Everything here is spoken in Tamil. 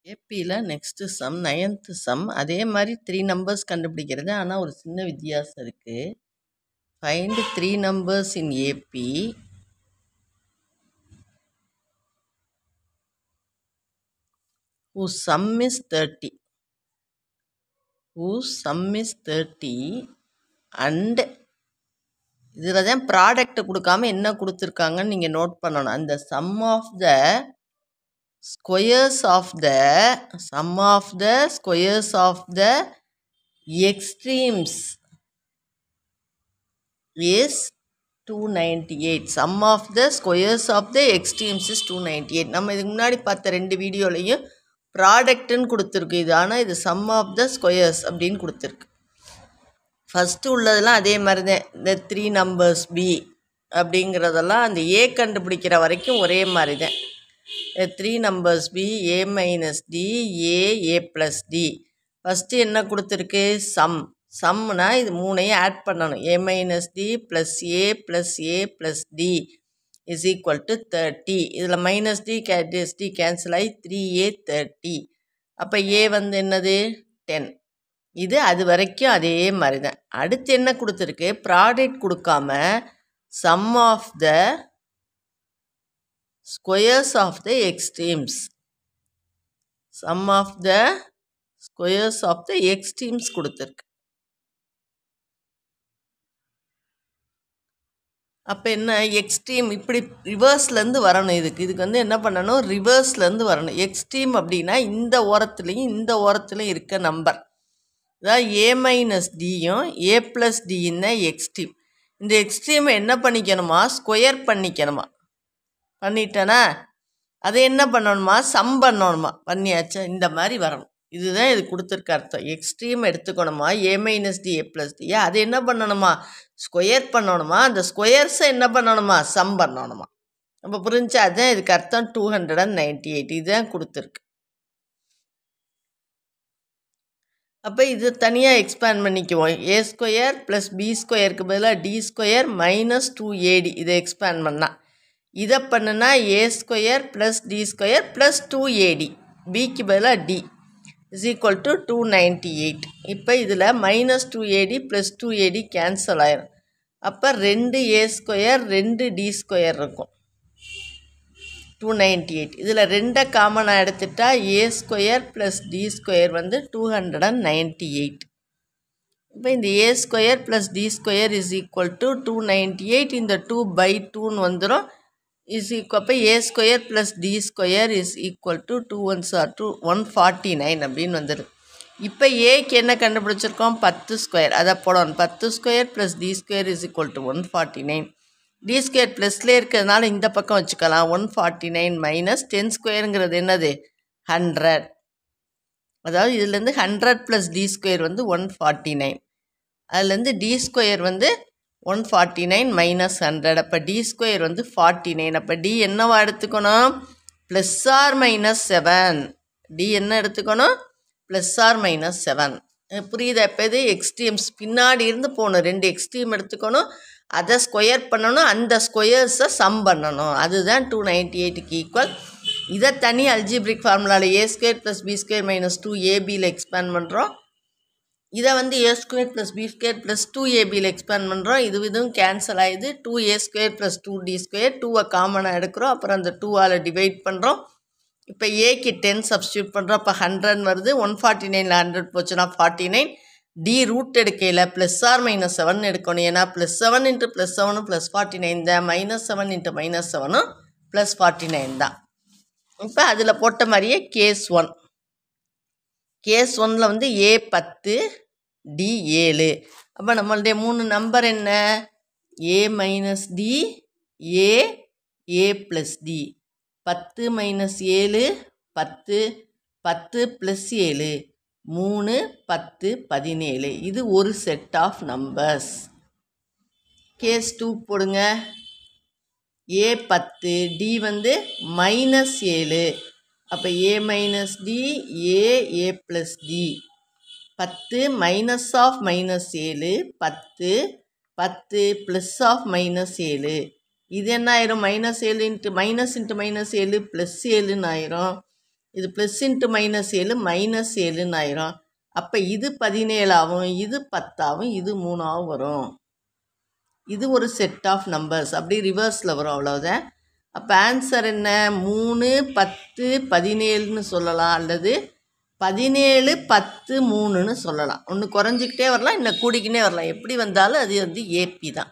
ஏபியில் நெக்ஸ்ட்டு சம் 9th சம் அதே மாதிரி 3 நம்பர்ஸ் கண்டுபிடிக்கிறது. ஆனால் ஒரு சின்ன வித்தியாசம் இருக்குது. Find 3 numbers in AP whose sum is 30 and இதில் தான் ப்ராடக்ட் கொடுக்காம என்ன கொடுத்துருக்காங்கன்னு நீங்கள் நோட் பண்ணணும். அந்த sum of the squares of the extremes is 298. Sum of the squares of the extremes is 298. நம்ம இதுக்கு முன்னாடி பார்த்த 2 வீடியோலையும் ப்ராடக்ட்னு கொடுத்துருக்கு. இது ஆனால் இது sum of the squares அப்படின்னு கொடுத்துருக்கு. ஃபஸ்ட்டு உள்ளதெல்லாம் அதே மாதிரி தான். இந்த 3 நம்பர்ஸ் பி அப்படிங்கிறதெல்லாம் அந்த ஏ கண்டுபிடிக்கிற வரைக்கும் ஒரே மாதிரி தான். 3 numbers B A minus D A plus D. First என்ன கொடுத்துருக்கு? சம்னா இது 3ஐயும் ஆட் பண்ணணும். A minus D plus A plus D is equal to 30. இதில் மைனஸ் டி கேன்சல் ஆகி 3a 30. அப்போ ஏ வந்து என்னது? 10. இது அது வரைக்கும் அதே மாதிரி தான். அடுத்து என்ன கொடுத்துருக்கு? ப்ராடக்ட் கொடுக்காம sum of the squares of the extremes கொடுத்துருக்கு. அப்போ என்ன? எக்ஸ்ட்ரீம் இப்படி ரிவர்ஸ்லேருந்து வரணும். இதுக்கு வந்து என்ன பண்ணணும்? ரிவர்ஸ்லேருந்து வரணும். எக்ஸ்ட்ரீம் அப்படின்னா இந்த ஓரத்துலையும் இருக்க நம்பர். அதாவது ஏ மைனஸ் டியும் ஏ ப்ளஸ் டியும் தான் எக்ஸ்ட்ரீம். இந்த எக்ஸ்ட்ரீமை என்ன பண்ணிக்கணுமா? ஸ்கொயர் பண்ணிக்கணுமா? பண்ணிட்டேனா? அதை என்ன பண்ணணுமா? சம் பண்ணணுமா? பண்ணியாச்சா? இந்த மாதிரி வரணும். இதுதான் இது கொடுத்துருக்க அர்த்தம். Extreme எடுத்துக்கணுமா? A minus D A plus D. அதை என்ன பண்ணணுமா? ஸ்கொயர் பண்ணணுமா? அந்த ஸ்கொயர்ஸை என்ன பண்ணணுமா? சம் பண்ணணுமா? நம்ம புரிஞ்சா? அதுதான் இதுக்கு அர்த்தம். 298 இதுதான் கொடுத்துருக்கு. அப்போ இது தனியாக எக்ஸ்பேண்ட் பண்ணிக்குவோம். ஏ ஸ்கொயர் ப்ளஸ் பி ஸ்கொயருக்கு பதிலாக டி ஸ்கொயர் மைனஸ் 2ad இதை எக்ஸ்பேண்ட் பண்ணால். இதை பண்ணுனா A square plus D square plus 2ad பிக்கு பதிலாக டி இஸ் ஈக்குவல் டு 298. இப்போ இதில் minus 2ad plus 2ad cancel ஆயிரும். அப்போ 2a ஸ்கொயர் 2d ஸ்கொயர் இருக்கும். 298. இதில் 2 காமனாக எடுத்துட்டா A square plus D square வந்து 298. இப்போ இந்த A square plus D square is equal to 298. இந்த 2/2ன்னு வந்துடும். அப்போ A square plus D square is equal to 2 1s are 149 அப்படின்னு வந்துடும். இப்போ ஏக்கு என்ன கண்டுபிடிச்சிருக்கோம்? 10 ஸ்கொயர். அதை போடணும். 10 square plus D square is equal to 149. D square ப்ளஸ்லேயே இருக்கிறதுனால இந்த பக்கம் வச்சுக்கலாம். 149 மைனஸ் 10 ஸ்கொயருங்கிறது என்னது? 100. அதாவது இதுலேருந்து 100 ப்ளஸ் டி ஸ்கொயர் வந்து 149. அதுலேருந்து டி ஸ்கொயர் வந்து 149 மைனஸ் 100. அப்போ டி ஸ்கொயர் வந்து 49. அப்போ டி என்னவா எடுத்துக்கணும்? Plus or minus 7. டி என்ன எடுத்துக்கணும்? Plus or minus 7. புரியுதா? இப்போ இது எக்ஸ்ட்ரீம்ஸ் பின்னாடி இருந்து போகணும். 2 எக்ஸ்ட்ரீம் எடுத்துக்கணும். அதை ஸ்கொயர் பண்ணணும். அந்த ஸ்கொயர்ஸை சம் பண்ணணும். அதுதான் 298க்கு ஈக்குவல். இதை தனி அல்ஜிப்ரிக் ஃபார்முலாவில் A square plus B square minus 2ab expand பண்ணுறோம். இதை வந்து A square plus B square plus 2ab expand பண்ணுறோம். இதுவும் கேன்சல் ஆகிடுது. 2a square plus 2d square 2 காமனாக எடுக்கிறோம். அப்புறம் அந்த 2ஆல் டிவைட் பண்ணுறோம். இப்போ ஏக்கு 10 சப்ஸ்டியூட் பண்ணுறோம். அப்போ 100 வருது. 149ல் 100 போச்சுன்னா 49. டி ரூட் எடுக்கையில் ப்ளஸ் ஆர் மைனஸ் 7 எடுக்கணும். ஏன்னா ப்ளஸ் 7 இன்ட்டு ப்ளஸ் 7 ப்ளஸ் 49 தான். மைனஸ் 7 இன்ட்டு மைனஸ் 7 ப்ளஸ் 49 தான். இப்போ அதில் போட்ட மாதிரியே கேஸ் 1ல் வந்து ஏ 10 டி 7. அப்போ நம்மளுடைய 3 நம்பர் என்ன? ஏ minus D A plus D. 10 minus 7 10 10 plus 7 3 10 17. இது ஒரு செட் ஆஃப் நம்பர்ஸ். கேஸ் 2 போடுங்க. ஏ 10 டி வந்து மைனஸ் 7. அப்போ A minus D A plus D. 10 minus of minus 7 10 10 plus of minus 7. இது என்ன ஆயிரும்? -7 இன்ட்டு -7 +7 ஆயிரும். இது ப்ளஸ் இன்ட்டு -7 -7ன்னு ஆயிரும். அப்போ இது 17 ஆகும், இது 10 ஆகும், இது 3 ஆகும் வரும். இது ஒரு செட் ஆஃப் நம்பர்ஸ், அப்படி ரிவர்ஸில் வரும், அவ்வளோதான். அப்போ ஆன்சர் என்ன? 3 10 17ன்னு சொல்லலாம், அல்லது 17 10 3ன்னு சொல்லலாம். ஒன்று குறைஞ்சிக்கிட்டே வரலாம், இன்னும் கூடிக்கினே வரலாம். எப்படி வந்தாலும் அது வந்து ஏபி தான்.